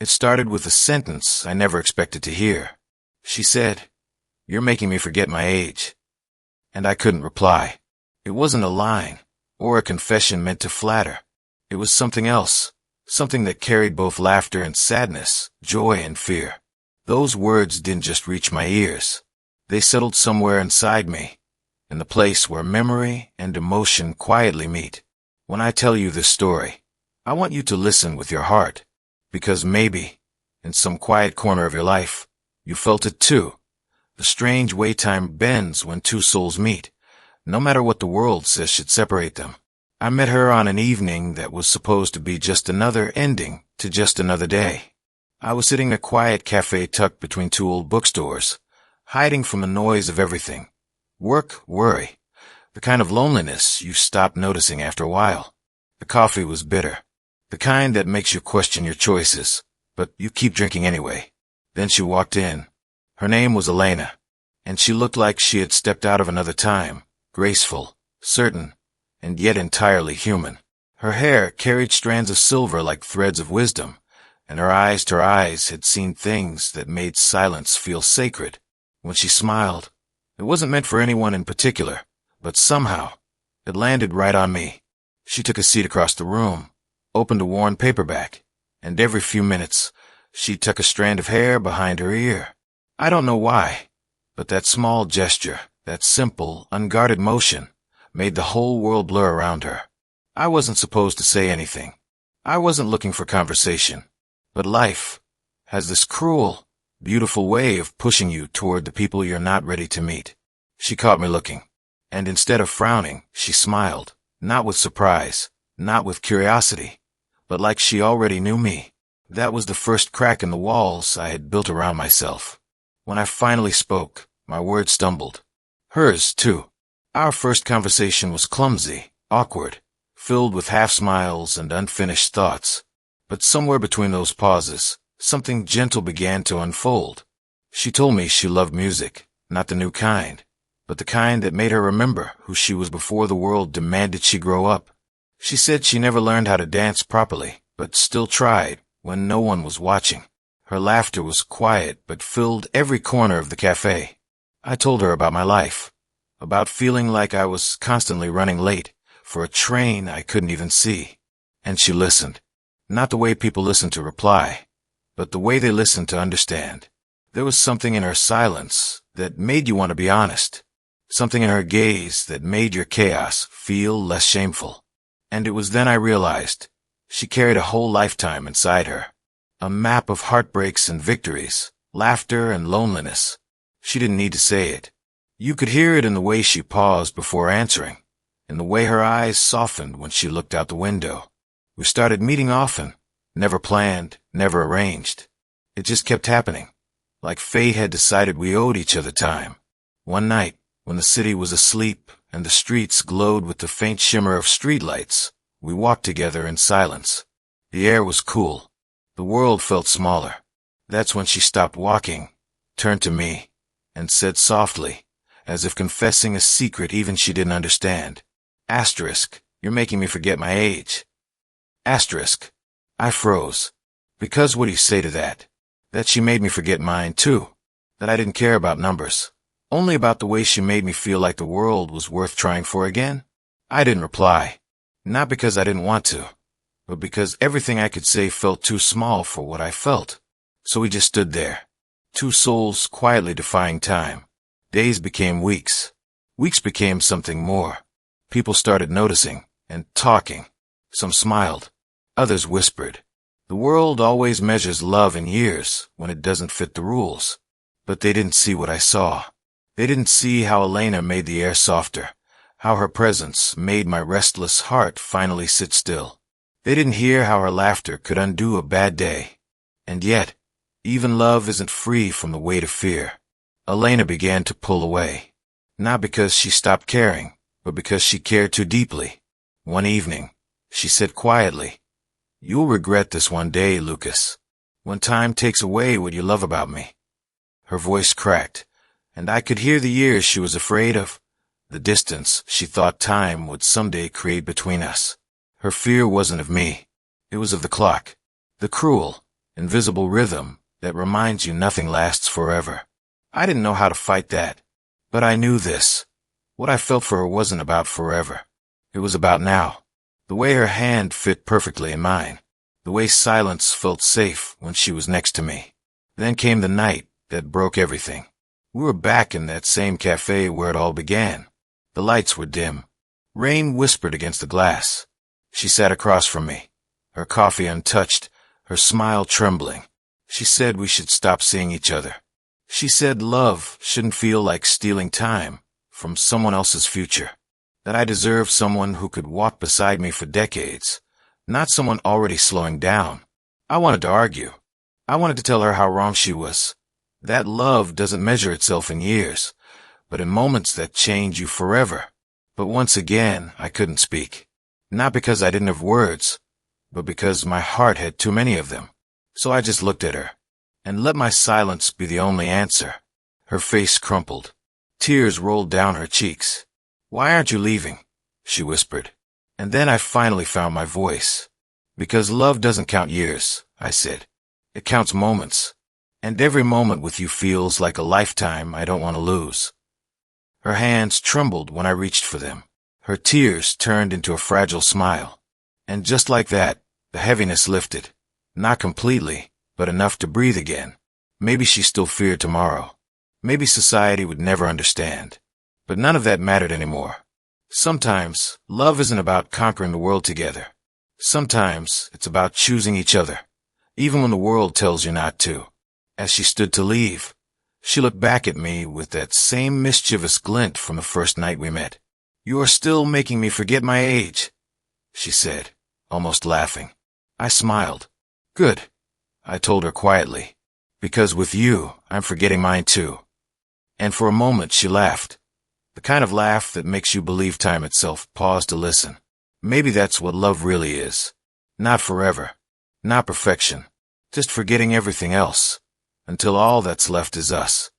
It started with a sentence I never expected to hear. She said, "You're making me forget my age." And I couldn't reply. It wasn't a line or a confession meant to flatter. It was something else, something that carried both laughter and sadness, joy and fear. Those words didn't just reach my ears. They settled somewhere inside me, in the place where memory and emotion quietly meet. When I tell you this story, I want you to listen with your heart, because maybe, in some quiet corner of your life, you felt it too. The strange way time bends when two souls meet, no matter what the world says should separate them. I met her on an evening that was supposed to be just another ending to just another day. I was sitting in a quiet cafe tucked between two old bookstores, hiding from the noise of everything. Work, worry, the kind of loneliness you stop noticing after a while. The coffee was bitter, the kind that makes you question your choices, but you keep drinking anyway. Then she walked in. Her name was Elena, and she looked like she had stepped out of another time, graceful, certain, and yet entirely human. Her hair carried strands of silver like threads of wisdom, and her eyes had seen things that made silence feel sacred. When she smiled, it wasn't meant for anyone in particular, but somehow, it landed right on me. She took a seat across the room, opened a worn paperback, and every few minutes, she'd tuck a strand of hair behind her ear. I don't know why, but that small gesture, that simple, unguarded motion, made the whole world blur around her. I wasn't supposed to say anything. I wasn't looking for conversation. But life has this cruel, beautiful way of pushing you toward the people you're not ready to meet. She caught me looking, and instead of frowning, she smiled, not with surprise, not with curiosity, but like she already knew me. That was the first crack in the walls I had built around myself. When I finally spoke, my words stumbled. Hers, too. Our first conversation was clumsy, awkward, filled with half-smiles and unfinished thoughts. But somewhere between those pauses, something gentle began to unfold. She told me she loved music, not the new kind, but the kind that made her remember who she was before the world demanded she grow up. She said she never learned how to dance properly, but still tried when no one was watching. Her laughter was quiet but filled every corner of the cafe. I told her about my life, about feeling like I was constantly running late for a train I couldn't even see. And she listened. Not the way people listen to reply, but the way they listen to understand. There was something in her silence that made you want to be honest, something in her gaze that made your chaos feel less shameful. And it was then I realized she carried a whole lifetime inside her, a map of heartbreaks and victories, laughter and loneliness. She didn't need to say it. You could hear it in the way she paused before answering, in the way her eyes softened when she looked out the window. We started meeting often, never planned, never arranged. It just kept happening, like fate had decided we owed each other time. One night, when the city was asleep and the streets glowed with the faint shimmer of streetlights, we walked together in silence. The air was cool. The world felt smaller. That's when she stopped walking, turned to me, and said softly, as if confessing a secret even she didn't understand, "Asterisk, you're making me forget my age." Asterisk. I froze. Because what do you say to that? That she made me forget mine, too. That I didn't care about numbers. Only about the way she made me feel like the world was worth trying for again? I didn't reply. Not because I didn't want to, but because everything I could say felt too small for what I felt. So we just stood there, two souls quietly defying time. Days became weeks. Weeks became something more. People started noticing and talking. Some smiled. Others whispered. The world always measures love in years when it doesn't fit the rules. But they didn't see what I saw. They didn't see how Elena made the air softer, how her presence made my restless heart finally sit still. They didn't hear how her laughter could undo a bad day. And yet, even love isn't free from the weight of fear. Elena began to pull away. Not because she stopped caring, but because she cared too deeply. One evening, she said quietly, "You'll regret this one day, Lucas, when time takes away what you love about me." Her voice cracked, and I could hear the years she was afraid of, the distance she thought time would someday create between us. Her fear wasn't of me. It was of the clock, the cruel, invisible rhythm that reminds you nothing lasts forever. I didn't know how to fight that, but I knew this. What I felt for her wasn't about forever. It was about now. The way her hand fit perfectly in mine. The way silence felt safe when she was next to me. Then came the night that broke everything. We were back in that same cafe where it all began. The lights were dim. Rain whispered against the glass. She sat across from me, her coffee untouched, her smile trembling. She said we should stop seeing each other. She said love shouldn't feel like stealing time from someone else's future. That I deserved someone who could walk beside me for decades, not someone already slowing down. I wanted to argue. I wanted to tell her how wrong she was. That love doesn't measure itself in years, but in moments that change you forever. But once again, I couldn't speak. Not because I didn't have words, but because my heart had too many of them. So I just looked at her, and let my silence be the only answer. Her face crumpled. Tears rolled down her cheeks. "Why aren't you leaving?" she whispered. And then I finally found my voice. "Because love doesn't count years," I said. "It counts moments. And every moment with you feels like a lifetime I don't want to lose." Her hands trembled when I reached for them. Her tears turned into a fragile smile. And just like that, the heaviness lifted. Not completely, but enough to breathe again. Maybe she still feared tomorrow. Maybe society would never understand. But none of that mattered anymore. Sometimes, love isn't about conquering the world together. Sometimes, it's about choosing each other, even when the world tells you not to. As she stood to leave, she looked back at me with that same mischievous glint from the first night we met. "You are still making me forget my age," she said, almost laughing. I smiled. "Good," I told her quietly, "because with you, I'm forgetting mine too." And for a moment she laughed. The kind of laugh that makes you believe time itself paused to listen. Maybe that's what love really is. Not forever. Not perfection. Just forgetting everything else. Until all that's left is us.